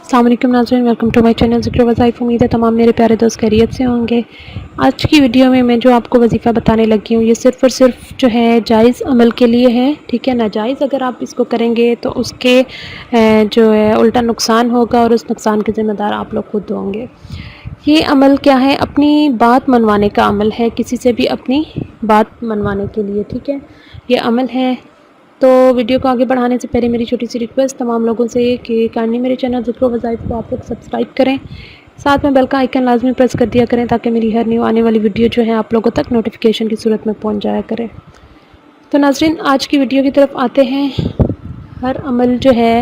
السلام علیکم ناظرین، ویلکم ٹو مائی چینل ذکر وظائف۔ امید ہے تمام میرے پیارے دوست خیریت سے ہوں گے۔ آج کی ویڈیو میں جو آپ کو وظیفہ بتانے لگی ہوں یہ صرف اور صرف جو ہے جائز عمل کے لیے ہے، ٹھیک ہے۔ ناجائز اگر آپ اس کو کریں گے تو اس کے جو ہے الٹا نقصان ہوگا، اور اس نقصان کے ذمہ دار آپ لوگ خود ہوں گے۔ یہ عمل کیا ہے؟ اپنی بات منوانے کا عمل ہے، کسی سے بھی اپنی بات منوانے کے لیے، ٹھیک ہے، یہ عمل ہے۔ تو ویڈیو کو آگے بڑھانے سے پہلے میری چھوٹی سی ریکویسٹ تمام لوگوں سے کہ کائنڈلی میرے چینل ذکر و وظائف کو آپ لوگ سبسکرائب کریں، ساتھ میں بیل کا آئیکن لازمی پریس کر دیا کریں تاکہ میری ہر نیو آنے والی ویڈیو جو ہے آپ لوگوں تک نوٹیفیکیشن کی صورت میں پہنچ جایا کرے۔ تو ناظرین، آج کی ویڈیو کی طرف آتے ہیں۔ ہر عمل جو ہے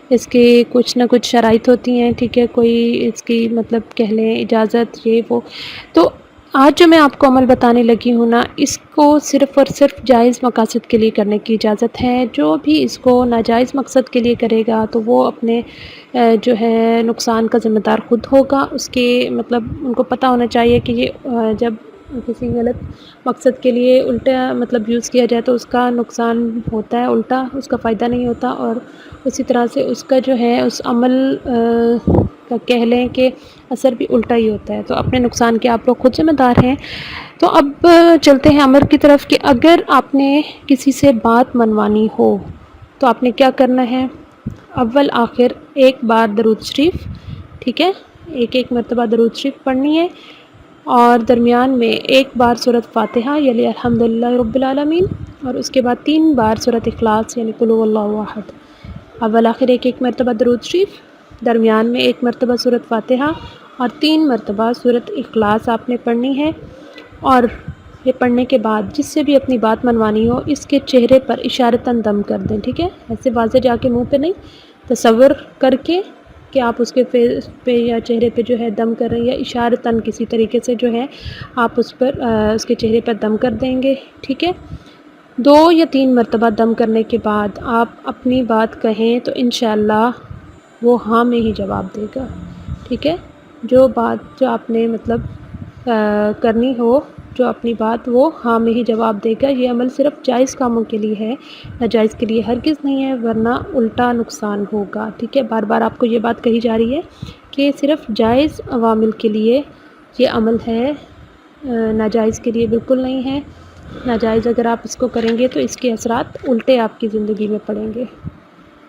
اس کی کچھ نہ کچھ شرائط ہوتی ہیں، ٹھیک ہے، کوئی اس کی مطلب کہہ لیں اجازت یہ وہ۔ تو آج جو میں آپ کو عمل بتانے لگی ہوں نا، اس کو صرف اور صرف جائز مقاصد کے لیے کرنے کی اجازت ہے۔ جو بھی اس کو ناجائز مقصد کے لیے کرے گا تو وہ اپنے جو ہے نقصان کا ذمہ دار خود ہوگا۔ اس کے مطلب ان کو پتہ ہونا چاہیے کہ یہ جب کسی غلط مقصد کے لیے الٹا مطلب یوز کیا جائے تو اس کا نقصان ہوتا ہے، الٹا اس کا فائدہ نہیں ہوتا، اور اسی طرح سے اس کا جو ہے اس عمل کا کہہ لیں کہ اثر بھی الٹا ہی ہوتا ہے۔ تو اپنے نقصان کے آپ لوگ خود ذمہ دار ہیں۔ تو اب چلتے ہیں عمل کی طرف کہ اگر آپ نے کسی سے بات منوانی ہو تو آپ نے کیا کرنا ہے؟ اول آخر ایک بار درود شریف، ٹھیک ہے، ایک مرتبہ درود شریف پڑھنی ہے، اور درمیان میں ایک بار سورۃ فاتحہ یعنی الحمدللہ رب العالمین، اور اس کے بعد 3 بار سورۃ اخلاص یعنی قل هو اللہ احد۔ اول آخر ایک مرتبہ درود شریف، درمیان میں ایک مرتبہ سورۃ فاتحہ، اور 3 مرتبہ سورۃ اخلاص آپ نے پڑھنی ہے۔ اور یہ پڑھنے کے بعد جس سے بھی اپنی بات منوانی ہو اس کے چہرے پر اشارتاً دم کر دیں، ٹھیک ہے، ایسے واضح جا کے منہ پہ نہیں، تصور کر کے کہ آپ اس کے فیس پہ یا چہرے پہ جو ہے دم کر رہے ہیں، یا اشارتاً کسی طریقے سے جو ہے آپ اس پر اس کے چہرے پر دم کر دیں گے، ٹھیک ہے۔ 2 یا 3 مرتبہ دم کرنے کے بعد آپ اپنی بات کہیں تو انشاءاللہ وہ ہاں میں ہی جواب دے گا، ٹھیک ہے۔ جو بات جو آپ نے مطلب کرنی ہو، جو اپنی بات وہ ہاں میں ہی جواب دے گا۔ یہ عمل صرف جائز کاموں کے لیے ہے، ناجائز کے لیے ہرگز نہیں ہے، ورنہ الٹا نقصان ہوگا، ٹھیک ہے۔ بار بار آپ کو یہ بات کہی جا رہی ہے کہ صرف جائز عوامل کے لیے یہ عمل ہے، ناجائز کے لیے بالکل نہیں ہے۔ ناجائز اگر آپ اس کو کریں گے تو اس کے اثرات الٹے آپ کی زندگی میں پڑیں گے،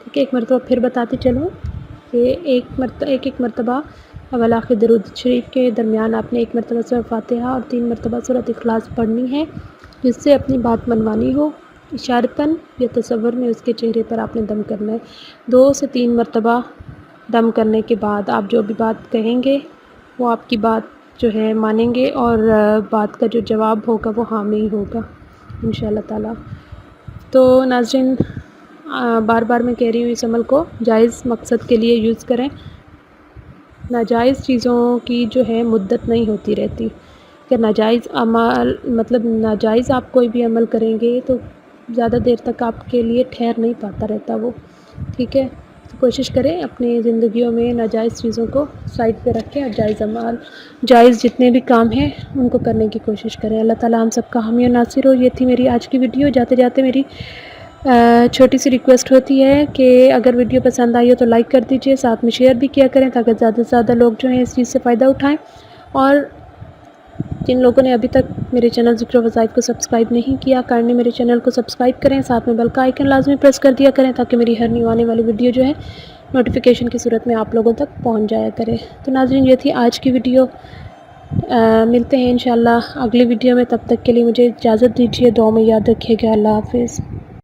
ٹھیک ہے۔ ایک مرتبہ پھر بتاتی چلوں کہ ایک مرتبہ اول آخر درود شریف کے درمیان آپ نے 1 مرتبہ سورۃ فاتحہ اور 3 مرتبہ سورۃ اخلاص پڑھنی ہے۔ جس سے اپنی بات منوانی ہو اشارتاً یا تصور میں اس کے چہرے پر آپ نے دم کرنا ہے۔ 2 سے 3 مرتبہ دم کرنے کے بعد آپ جو بھی بات کہیں گے وہ آپ کی بات جو ہے مانیں گے، اور بات کا جو جواب ہوگا وہ ہاں میں ہی ہوگا انشاءاللہ تعالی۔ تو ناظرین، بار بار میں کہہ رہی ہوں اس عمل کو جائز مقصد کے لیے یوز کریں۔ ناجائز چیزوں کی جو ہے مدت نہیں ہوتی رہتی، کہ ناجائز عمل مطلب ناجائز آپ کوئی بھی عمل کریں گے تو زیادہ دیر تک آپ کے لیے ٹھہر نہیں پاتا رہتا وہ، ٹھیک ہے۔ تو کوشش کریں اپنی زندگیوں میں ناجائز چیزوں کو سائڈ پہ رکھیں، اور جائز عمل، جائز جتنے بھی کام ہیں ان کو کرنے کی کوشش کریں۔ اللہ تعالیٰ ہم سب کا حامی و ناصر ہو۔ یہ تھی میری آج کی ویڈیو۔ جاتے جاتے میری چھوٹی سی ریکویسٹ ہوتی ہے کہ اگر ویڈیو پسند آئی ہو تو لائک کر دیجئے، ساتھ میں شیئر بھی کیا کریں تاکہ زیادہ سے زیادہ لوگ جو ہیں اس چیز سے فائدہ اٹھائیں۔ اور جن لوگوں نے ابھی تک میرے چینل ذکر و وظائف کو سبسکرائب نہیں کیا، کائنڈلی میرے چینل کو سبسکرائب کریں، ساتھ میں بیل کا آئیکن لازمی پریس کر دیا کریں تاکہ میری ہر نیو آنے والی ویڈیو جو ہے نوٹیفیکیشن کی صورت میں آپ لوگوں تک پہنچ جایا کرے۔ تو ناظرین، یہ تھی آج کی ویڈیو۔ ملتے ہیں انشاءاللہ اگلی ویڈیو میں، تب تک کے لیے مجھے اجازت دیجیے، دعاؤں میں یاد رکھیے گا۔ اللہ حافظ۔